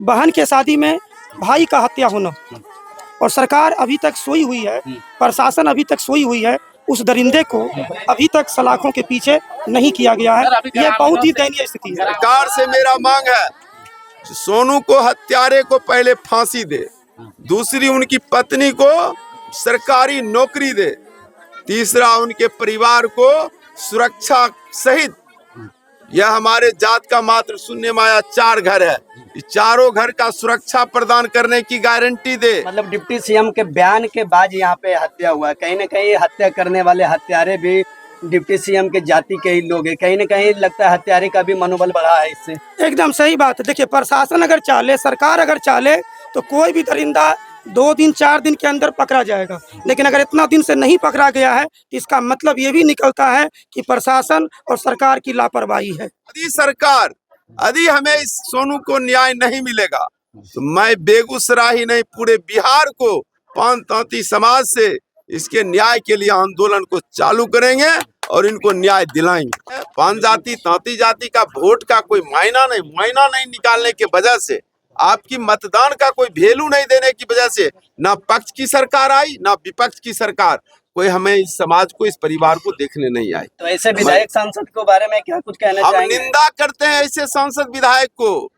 बहन के शादी में भाई का हत्या होना और सरकार अभी तक सोई हुई है, प्रशासन अभी तक सोई हुई है, उस दरिंदे को अभी तक सलाखों के पीछे नहीं किया गया है। यह बहुत ही दयनीय स्थिति है। सरकार से मेरा मांग है, सोनू को हत्यारे को पहले फांसी दे, दूसरी उनकी पत्नी को सरकारी नौकरी दे, तीसरा उनके परिवार को सुरक्षा सहित, यह हमारे जात का मात्र शून्य माया 4 घर है, इस चारों घर का सुरक्षा प्रदान करने की गारंटी दे। मतलब डिप्टी सीएम के बयान के बाद यहाँ पे हत्या हुआ है। कहीं ना कहीं हत्या करने वाले हत्यारे भी डिप्टी सीएम के जाति के ही लोग हैं। कहीं ना कहीं लगता है हत्यारे का भी मनोबल बढ़ा है इससे। एकदम सही बात है। देखिए, प्रशासन अगर चाहे, सरकार अगर चाहे तो कोई भी दरिंदा 2 दिन 4 दिन के अंदर पकड़ा जाएगा, लेकिन अगर इतना दिन से नहीं पकड़ा गया है तो इसका मतलब ये भी निकलता है कि प्रशासन और सरकार की लापरवाही है। यदि हमें इस सोनू को न्याय नहीं मिलेगा तो मैं बेगूसराय ही नहीं पूरे बिहार को पान तांती समाज से इसके न्याय के लिए आंदोलन को चालू करेंगे और इनको न्याय दिलाएंगे। पान जाति तांती जाति का वोट का कोई मायना नहीं निकालने के वजह से, आपकी मतदान का कोई वैल्यू नहीं देने की वजह से ना पक्ष की सरकार आई ना विपक्ष की सरकार, कोई हमें इस समाज को, इस परिवार को देखने नहीं आई। तो ऐसे विधायक सांसद के बारे में क्या कुछ कहना हम चाहेंगे? निंदा करते हैं ऐसे सांसद विधायक को,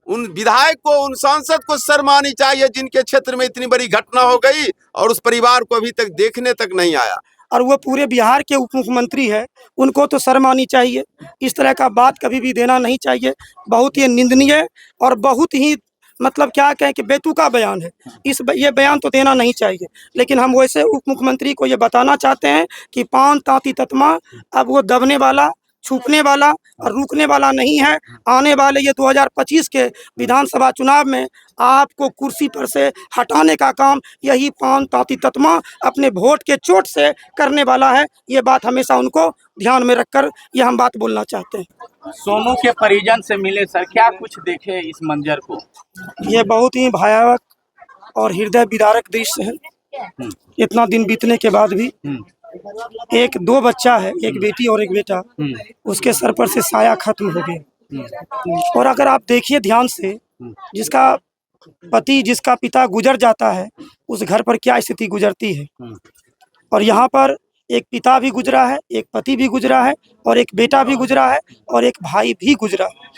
उन सांसद को शर्म आनी चाहिए जिनके क्षेत्र में इतनी बड़ी घटना हो गई और उस परिवार को अभी तक देखने तक नहीं आया। और वो पूरे बिहार के उप मुख्यमंत्री है, उनको तो शर्म आनी चाहिए। इस तरह का बात कभी भी देना नहीं चाहिए। बहुत ही निंदनीय और बहुत ही मतलब क्या कहें कि बेतुका बयान है। ये बयान तो देना नहीं चाहिए। लेकिन हम वैसे उप मुख्यमंत्री को ये बताना चाहते हैं कि पान तांती ततमा अब वो दबने वाला, छुपने वाला और रुकने वाला नहीं है। आने वाले ये 2025 के विधानसभा चुनाव में आपको कुर्सी पर से हटाने का काम यही पान तांती ततमा अपने वोट के चोट से करने वाला है। ये बात हमेशा उनको ध्यान में रखकर ये हम बात बोलना चाहते हैं। सोनू के परिजन से मिले सर, क्या कुछ देखे इस मंजर को? ये बहुत ही भयावह और हृदय विदारक दृश्य है। इतना दिन बीतने के बाद भी 2 बच्चा है, एक बेटी और एक बेटा, उसके सर पर से साया खत्म हो गया। और अगर आप देखिए ध्यान से, जिसका पिता गुजर जाता है उस घर पर क्या स्थिति गुजरती है। और यहाँ पर एक पिता भी गुजरा है, एक पति भी गुजरा है और एक बेटा भी गुजरा है और एक भाई भी गुजरा है।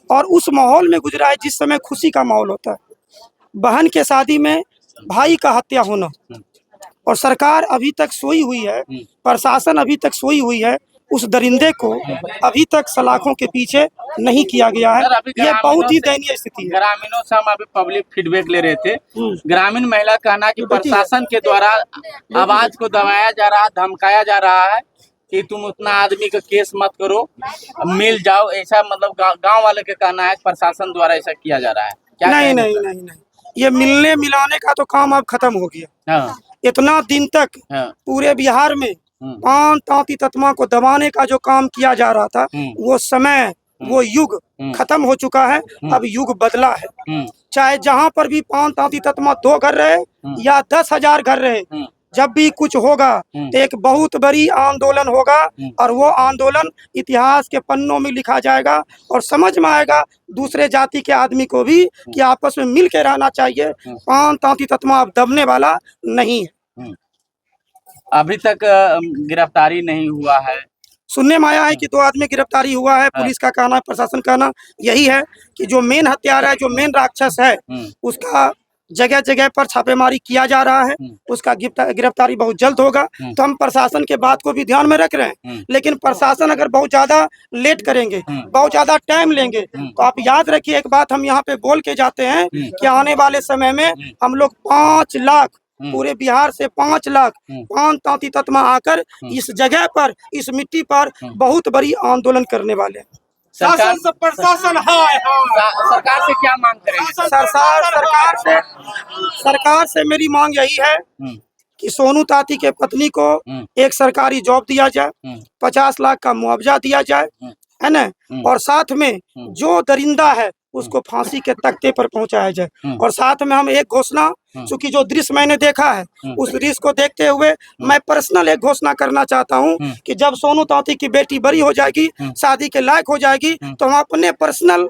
और उस माहौल में गुजरा है जिस समय खुशी का माहौल होता है। बहन के शादी में भाई का हत्या होना और सरकार अभी तक सोई हुई है, प्रशासन अभी तक सोई हुई है, उस दरिंदे को अभी तक सलाखों के पीछे नहीं किया गया है। यह बहुत ही दयनीय स्थिति है। ग्रामीणों से हम अभी पब्लिक फीडबैक ले रहे थे। ग्रामीण महिला कहना कि प्रशासन के द्वारा आवाज को दबाया जा रहा, धमकाया जा रहा है कि तुम उतना आदमी का केस मत करो, मिल जाओ, ऐसा मतलब गांव वाले का कहना है प्रशासन द्वारा ऐसा किया जा रहा है। क्या नहीं, ये मिलने मिलाने का तो काम अब खत्म हो गया। इतना दिन तक पूरे बिहार में पान तांती ततमा को दबाने का जो काम किया जा रहा था, वो समय, वो युग खत्म हो चुका है। अब युग बदला है। चाहे जहां पर भी पान तांती ततमा 2 घर रहे या 10,000 घर रहे, जब भी कुछ होगा तो एक बहुत बड़ी आंदोलन होगा और वो आंदोलन इतिहास के पन्नों में लिखा जाएगा और समझ में आएगा दूसरे जाति के आदमी को भी कि आपस में मिल के रहना चाहिए। पान तांती ततमा अब दबने वाला नहीं है। अभी तक गिरफ्तारी नहीं हुआ है। सुनने में आया है कि 2 आदमी गिरफ्तारी हुआ है। पुलिस का कहना, प्रशासन का कहना यही है कि जो मेन हत्यारा है, जो मेन राक्षस है, उसका जगह जगह पर छापेमारी किया जा रहा है। उसका गिरफ्तारी बहुत जल्द होगा। तो हम प्रशासन के बात को भी ध्यान में रख रहे हैं। लेकिन प्रशासन अगर बहुत ज्यादा लेट करेंगे, बहुत ज्यादा टाइम लेंगे, तो आप याद रखिए एक बात हम यहाँ पे बोल के जाते हैं कि आने वाले समय में हम लोग 5 लाख, पूरे बिहार से 5 लाख पान तांती ततमा आकर इस जगह पर, इस मिट्टी पर बहुत बड़ी आंदोलन करने वाले हैं। शासन से प्रशासन सरकार से क्या मांग करेंगे? सरकार से मेरी मांग यही है कि सोनू तांती के पत्नी को एक सरकारी जॉब दिया जाए, 50 लाख का मुआवजा दिया जाए, है ना, और साथ में जो दरिंदा है उसको फांसी के तख्ते पर पहुंचाया जाए। और साथ में हम एक घोषणा, चूंकि जो दृश्य मैंने देखा है उस दृश्य को देखते हुए मैं पर्सनल एक घोषणा करना चाहता हूं कि जब सोनू तांती की बेटी बड़ी हो जाएगी, शादी के लायक हो जाएगी, तो हम अपने पर्सनल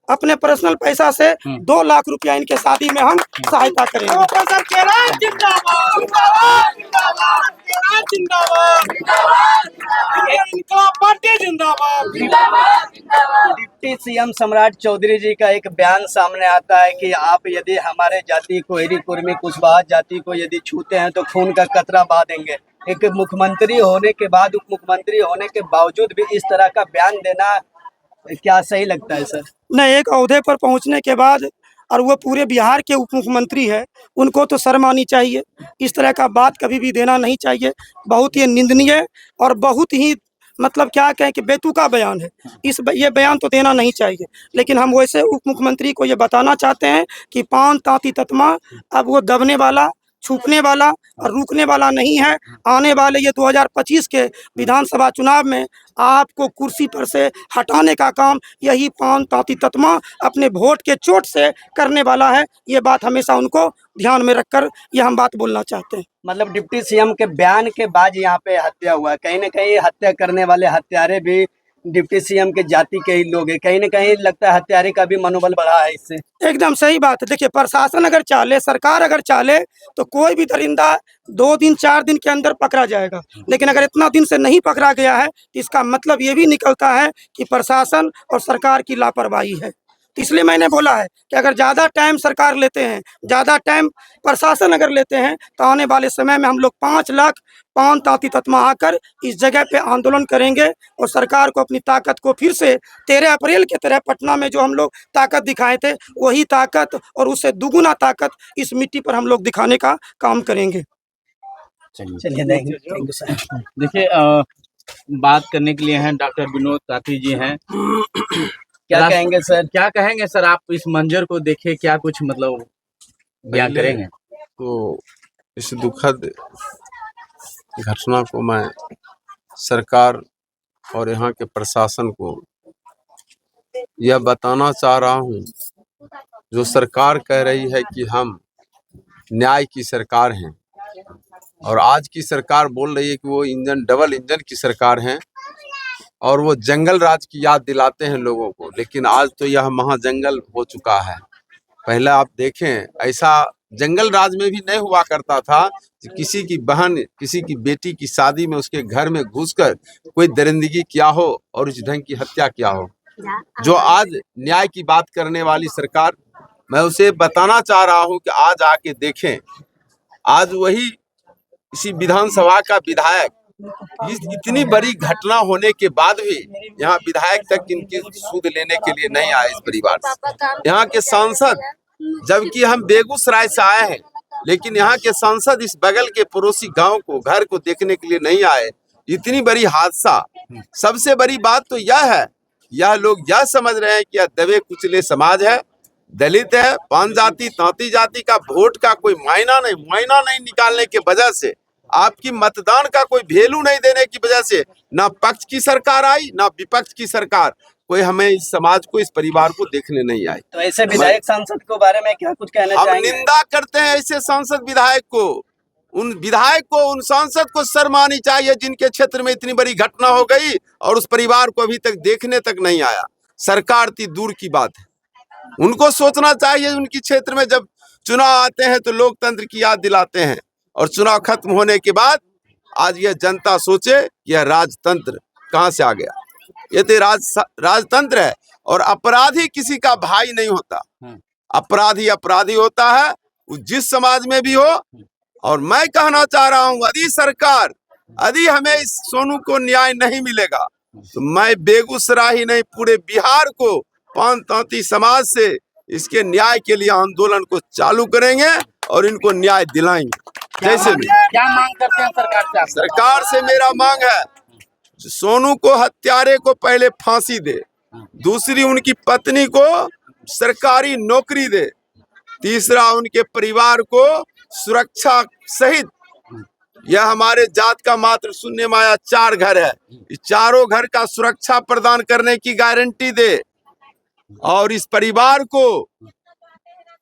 अपने पर्सनल पैसा से 2 लाख रुपया इनके शादी में हम सहायता करेंगे। डिप्टी सीएम सम्राट चौधरी जी का एक बयान सामने आता है कि आप यदि हमारे जाति कोयरी कुर्मी कुशवाहा जाति को यदि छूते हैं तो खून का कतरा बहा देंगे। एक मुख्यमंत्री होने के बाद, उप मुख्यमंत्री होने के बावजूद भी इस तरह का बयान देना क्या सही लगता है सर? नहीं, एक ओहदे पर पहुंचने के बाद और वो पूरे बिहार के उप मुख्यमंत्री है, उनको तो शर्म आनी चाहिए। इस तरह का बात कभी भी देना नहीं चाहिए। बहुत ही निंदनीय और बहुत ही मतलब क्या कहें कि बेतुका बयान है। ये बयान तो देना नहीं चाहिए। लेकिन हम वैसे उप मुख्यमंत्री को ये बताना चाहते हैं कि पान तांती ततमा अब वो दबने वाला, छुपने वाला और रुकने वाला नहीं है। आने वाले ये 2025 के विधानसभा चुनाव में आपको कुर्सी पर से हटाने का काम यही पान तांती ततमा अपने वोट के चोट से करने वाला है। ये बात हमेशा उनको ध्यान में रखकर ये हम बात बोलना चाहते हैं। मतलब डिप्टी सीएम के बयान के बाद यहाँ पे हत्या हुआ है। कहीं ना कहीं हत्या करने वाले हत्यारे भी डिप्टी सीएम के जाति के ही लोग हैं। कहीं ना कहीं लगता है हत्यारे का भी मनोबल बढ़ा है इससे। एकदम सही बात है। देखिए, प्रशासन अगर चाले, सरकार अगर चाले तो कोई भी दरिंदा 2 दिन 4 दिन के अंदर पकड़ा जाएगा। लेकिन अगर इतना दिन से नहीं पकड़ा गया है तो इसका मतलब ये भी निकलता है कि प्रशासन और सरकार की लापरवाही है। तो इसलिए मैंने बोला है कि अगर ज़्यादा टाइम सरकार लेते हैं, ज़्यादा टाइम प्रशासन अगर लेते हैं तो आने वाले समय में हम लोग 5 लाख पान तांती ततमा आकर इस जगह पे आंदोलन करेंगे और सरकार को अपनी ताकत को फिर से 13 अप्रैल के तरह पटना में जो हम लोग ताकत दिखाए थे वही ताकत और उससे दुगुना ताकत इस मिट्टी पर हम लोग दिखाने का काम करेंगे। चलिए, थैंक यू सर। देखिए, बात करने के लिए हैं डॉक्टर विनोद ताती जी हैं। क्या कहेंगे सर? क्या कहेंगे सर? आप इस मंजर को देखे, क्या कुछ मतलब बयान करेंगे? तो इस दुखद घटना को मैं सरकार और यहाँ के प्रशासन को यह बताना चाह रहा हूँ, जो सरकार कह रही है कि हम न्याय की सरकार हैं और आज की सरकार बोल रही है कि वो डबल इंजन की सरकार है और वो जंगल राज की याद दिलाते हैं लोगों को। लेकिन आज तो यह महाजंगल हो चुका है। पहले आप देखें, ऐसा जंगल राज में भी नहीं हुआ करता था कि किसी की बहन, किसी की बेटी की शादी में उसके घर में घुसकर कोई दरिंदगी किया हो और इस ढंग की हत्या किया हो। जो आज न्याय की बात करने वाली सरकार, मैं उसे बताना चाह रहा हूं कि आज आके देखें, आज वही इसी विधानसभा का विधायक इस इतनी बड़ी घटना होने के बाद भी यहाँ विधायक तक इनकी सूद लेने के लिए नहीं आए इस परिवार से। यहाँ के सांसद, जबकि हम बेगूसराय से आए हैं, लेकिन यहाँ के सांसद इस बगल के पड़ोसी गांव को, घर को देखने के लिए नहीं आए। इतनी बड़ी हादसा। सबसे बड़ी बात तो यह है, यह लोग यह समझ रहे हैं कि यह दबे कुचले समाज है, दलित है, पान जाति तांती जाति का वोट का कोई मायना नहीं निकालने की वजह से, आपकी मतदान का कोई वैल्यू नहीं देने की वजह से ना पक्ष की सरकार आई ना विपक्ष की सरकार, कोई हमें इस समाज को, इस परिवार को देखने नहीं आई। तो ऐसे विधायक सांसद को बारे में क्या कुछ कहना चाहेंगे? हम निंदा करते हैं ऐसे सांसद विधायक को। उन विधायक को, उन सांसद को शर्म आनी चाहिए जिनके क्षेत्र में इतनी बड़ी घटना हो गई और उस परिवार को अभी तक देखने तक नहीं आया। सरकार थी दूर की बात है। उनको सोचना चाहिए, उनकी क्षेत्र में जब चुनाव आते हैं तो लोकतंत्र की याद दिलाते हैं और चुनाव खत्म होने के बाद आज यह जनता सोचे कि यह राजतंत्र कहां से आ गया। ये तो राजतंत्र है और अपराधी किसी का भाई नहीं होता। अपराधी अपराधी होता है, वो जिस समाज में भी हो। और मैं कहना चाह रहा हूं, यदि हमें इस सोनू को न्याय नहीं मिलेगा तो मैं बेगूसराय ही नहीं पूरे बिहार को पान तांती समाज से इसके न्याय के लिए आंदोलन को चालू करेंगे और इनको न्याय दिलाएंगे। जैसे भी क्या मांग करते हैं सरकार से? सरकार से मेरा मांग है, सोनू को, हत्यारे को पहले फांसी दे, दूसरी उनकी पत्नी को सरकारी नौकरी दे, तीसरा उनके परिवार को सुरक्षा सहित, यह हमारे जात का मात्र शून्य माया 4 घर है, इस चारों घर का सुरक्षा प्रदान करने की गारंटी दे और इस परिवार को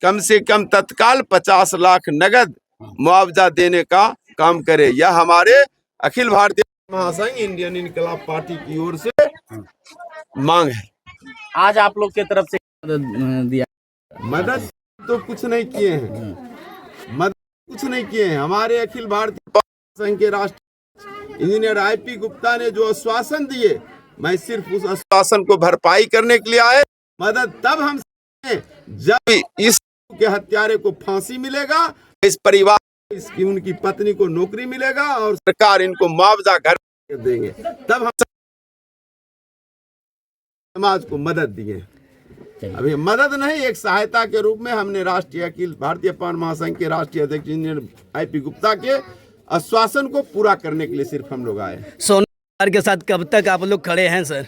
कम से कम तत्काल 50 लाख नगद मुआवजा देने का काम करे। यह हमारे अखिल भारतीय महासंघ इंडियन इनकलाब पार्टी की ओर से मांग है। आज आप लोग की तरफ से दिया? मदद तो कुछ नहीं किए हैं, मदद कुछ नहीं किए हैं। हमारे अखिल भारतीय संघ के राष्ट्रीय इंजीनियर IP गुप्ता ने जो आश्वासन दिए, मैं सिर्फ उस आश्वासन को भरपाई करने के लिए आए। मदद तब हम जब इस के हत्यारे को फांसी मिलेगा, इस परिवार इसकी उनकी पत्नी को नौकरी मिलेगा और सरकार इनको मुआवजा घर देंगे, तब हम समाज को मदद दिए। अभी मदद नहीं, एक सहायता के रूप में हमने राष्ट्रीय अखिल भारतीय पान महासंघ के राष्ट्रीय अध्यक्ष इंजीनियर IP गुप्ता के आश्वासन को पूरा करने के लिए सिर्फ हम लोग आए। सोनू के साथ कब तक आप लोग खड़े हैं सर?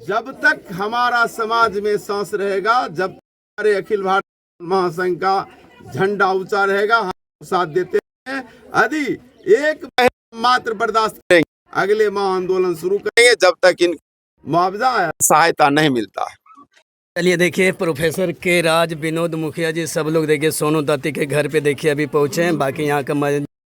जब तक हमारा समाज में सांस रहेगा, जब हमारे अखिल भारतीय महासंघ का झंडा ऊंचा रहेगा, हम साथ देते हैं। यदि एक महीना मात्र बर्दाश्त करेंगे, अगले माह आंदोलन शुरू करेंगे जब तक इन मुआवजा सहायता नहीं मिलता। चलिए देखिए, प्रोफेसर के राज, विनोद मुखिया जी, सब लोग देखिए सोनू तांती के घर पे देखिए अभी पहुंचे हैं। बाकी यहाँ का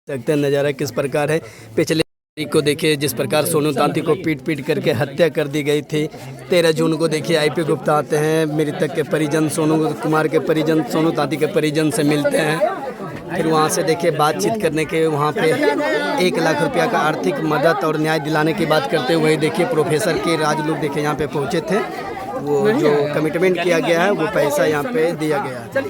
सकते हैं नज़ारा किस प्रकार है। पिछले तारीख को देखिए जिस प्रकार सोनू तांती को पीट करके हत्या कर दी गई थी। 13 जून को देखिए IP गुप्ता आते हैं, मृतक के परिजन, सोनू कुमार के परिजन, सोनू तांती के परिजन से मिलते हैं। फिर वहाँ से देखिए बातचीत करने के, वहाँ पे 1 लाख रुपया का आर्थिक मदद और न्याय दिलाने की बात करते हुए देखिए प्रोफेसर के राज लोग देखिए यहाँ पे पहुँचे थे। वो जो कमिटमेंट किया गया है वो पैसा यहाँ पे दिया गया है।